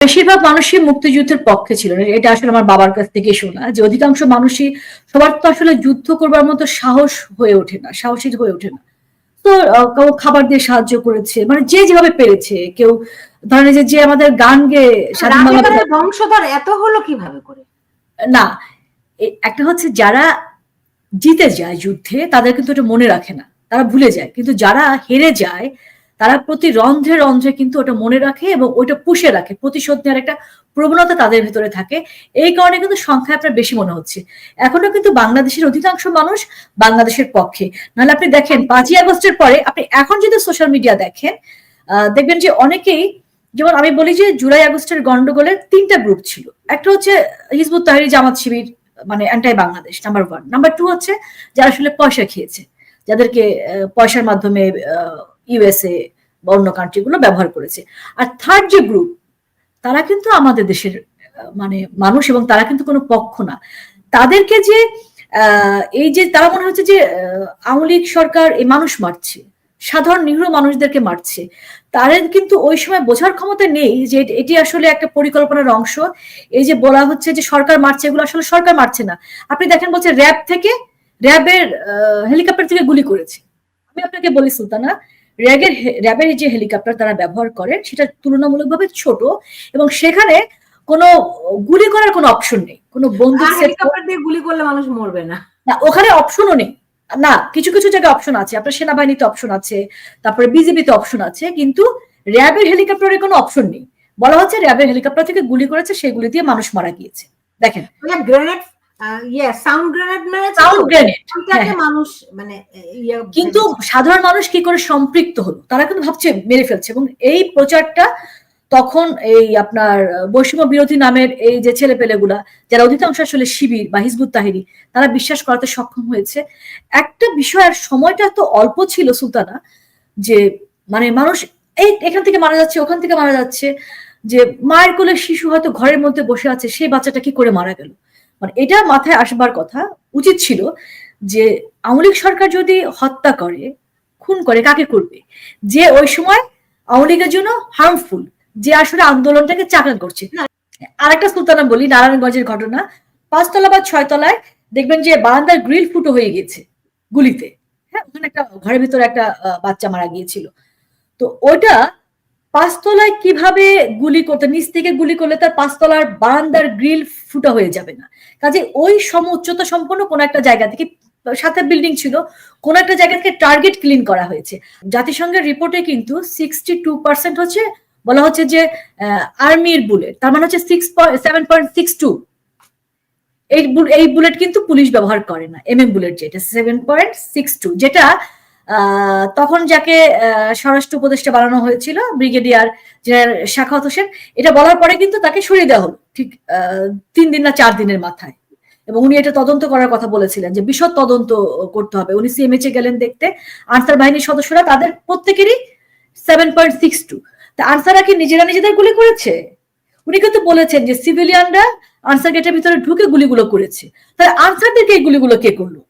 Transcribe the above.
বেশিরভাগ মানুষই মুক্তিযুদ্ধের পক্ষে ছিল না। এটা আসলে আমার বাবার কাছ থেকে শোনা যে অধিকাংশ মানুষই সবার তো আসলে যুদ্ধ করবার মতো সাহস হয়ে ওঠে না, সাহসী হয়ে ওঠে না। তো কেউ খাবার দিয়ে সাহায্য করেছে, মানে যে যেভাবে পেরেছে। কেউ ধরেন যে আমাদের গান গেয়ে স্বাধীন বাংলা বংশধর এত হলো কিভাবে করে? না, একটা হচ্ছে যারা জিতে যায় যুদ্ধে তাদের কিন্তু ওটা মনে রাখে না, তারা ভুলে যায়। কিন্তু যারা হেরে যায় তারা প্রতি রন্ধ্রে রন্ধ্রে কিন্তু ওটা মনে রাখে এবং ওইটা পুষে রাখে, প্রতিশোধ নেওয়ার একটা প্রবণতা তাদের ভেতরে থাকে। এই কারণে কিন্তু সংখ্যা আপনার বেশি মনে হচ্ছে। এখনো কিন্তু বাংলাদেশের অধিকাংশ মানুষ বাংলাদেশের পক্ষে। নাহলে আপনি দেখেন 5ই আগস্টের পরে আপনি এখন যদি সোশ্যাল মিডিয়া দেখেন, দেখবেন যে অনেকেই, যেমন আমি বলি যে জুলাই আগস্টের গন্ডগোলের 3টা গ্রুপ ছিল। একটা হচ্ছে হিজবুত তাহরির জামাত শিবির, মানে অ্যান্টাই বাংলাদেশ, নাম্বার 1। নাম্বার 2 হচ্ছে যারা আসলে পয়সা খেয়েছে, যাদেরকে পয়সার মাধ্যমে ইউএসএ বা অন্য কান্ট্রি গুলো ব্যবহার করেছে। আর থার্ড যে গ্রুপ, তারা কিন্তু আমাদের দেশের মানে মানুষ, এবং তারা কিন্তু কোনো পক্ষ না। তাদেরকে যে এই যে তারা মনে হচ্ছে যে আওয়ামী লীগ সরকার এই মানুষ মারছে, সাধারণ নিরীহ মানুষদেরকে মারছে, তাদের কিন্তু ওই সময় বোঝার ক্ষমতা নেই যে এটি আসলে একটা পরিকল্পনার অংশ। এই যে বলা হচ্ছে যে সরকার মারছে, এগুলো আসলে সরকার মারছে না। আপনি দেখেন বলছে র্যাবের হেলিকপ্টার থেকে গুলি করেছে। আমি আপনাকে বলি সুলতানা, র্যাবের যে হেলিকপ্টার তারা ব্যবহার করে সেটা তুলনামূলকভাবে ছোট, এবং সেখানে কোনো গুলি করার কোনো অপশন নেই, কোনো বন্দুক হেলিকপ্টার দিয়ে গুলি করলে মানুষ মরবে না, ওখানে অপশনও নেই। না, কিছু কিছু জায়গায় অপশন আছে, আপনার সেনাবাহিনীতে অপশন আছে, তারপরে বিজিবিতে অপশন আছে, কিন্তু র্যাবের হেলিকপ্টারের কোনো অপশন নেই। বলা হচ্ছে র্যাবের হেলিকপ্টার থেকে গুলি করেছে, সেগুলি দিয়ে মানুষ মারা গিয়েছে। দেখেন, গ্রেনেড, সাউন্ড গ্রেনেড মেরেছে মানুষ, মানে কিন্তু সাধারণ মানুষ কি করে সম্পৃক্ত হলো, তারা কিন্তু ভাবছে মেরে ফেলছে। এবং এই প্রচারটা তখন এই আপনার বৈষম্য বিরোধী নামের এই যে ছেলেপেলেগুলা, যারা অধিকাংশ আসলে শিবির বা হিজবুত তাহরি, তারা বিশ্বাস করাতে সক্ষম হয়েছে। একটা বিষয়ের সময়টা তো অল্প ছিল সুলতানা, যে মানে মানুষ এই এখান থেকে মারা যাচ্ছে, ওখান থেকে মারা যাচ্ছে, যে মায়ের কোলে শিশু হয়তো ঘরের মধ্যে বসে আছে, সেই বাচ্চাটা কি করে মারা গেল। মানে এটা মাথায় আসবার কথা, উচিত ছিল যে আওয়ামী লীগ সরকার যদি হত্যা করে, খুন করে, কাকে করবে? যে ওই সময় আওয়ামী লীগের জন্য হার্মফুল, যে আসলে আন্দোলনটাকে চাকা করছে। আরেকটা সুলতানা বলি, নারায়ণগঞ্জের ঘটনা। 5তলা বা 6তলায় দেখবেন যে বারান্দার গ্রিল ফুটো হয়ে গেছে গুলিতে। হ্যাঁ, ওখানে একটা ঘরের ভিতরে একটা বাচ্চা মারা গিয়েছিল। তো ওটা 5তলায় কিভাবে গুলি করতে, নিচ থেকে গুলি করলে তার 5তলার বারান্দার গ্রিল ফুটা হয়ে যাবে না। কাজে ওই উচ্চতা সম্পন্ন কোন একটা জায়গা থেকে, সাথে বিল্ডিং ছিল, কোন একটা জায়গা থেকে টার্গেট ক্লিন করা হয়েছে। জাতিসংঘের রিপোর্টে কিন্তু 62% হচ্ছে বলা হচ্ছে যে আর্মির বুলেট, তার মানে হচ্ছে 7.62। এই বুলেট কিন্তু পুলিশ ব্যবহার করে না, এমএম বুলেট যেটা 7.62, যেটা তখন যাকে স্বরাষ্ট্র উপদেষ্টা বানানো হয়েছিল ব্রিগেডিয়ার জেনারেল শাখাওয়াত হোসেন, এটা বলার পরে কিন্তু তাকে সরিয়ে দেওয়া হলো ঠিক 3 দিন না 4 দিনের মাথায়। এবং উনি এটা তদন্ত করার কথা বলেছিলেন, যে বিশদ তদন্ত করতে হবে। উনি সিএমএইচে গেলেন দেখতে, আনসার বাহিনীর সদস্যরা, তাদের প্রত্যেকেরই 7.62। তা আনসাররা কি নিজেদের গুলি করেছে? উনি কিন্তু বলেছেন যে সিভিলিয়ানরা আনসার গেটের ভিতরে ঢুকে গুলিগুলো করেছে। তাহলে আনসারদেরকে এই গুলিগুলো কে করলো?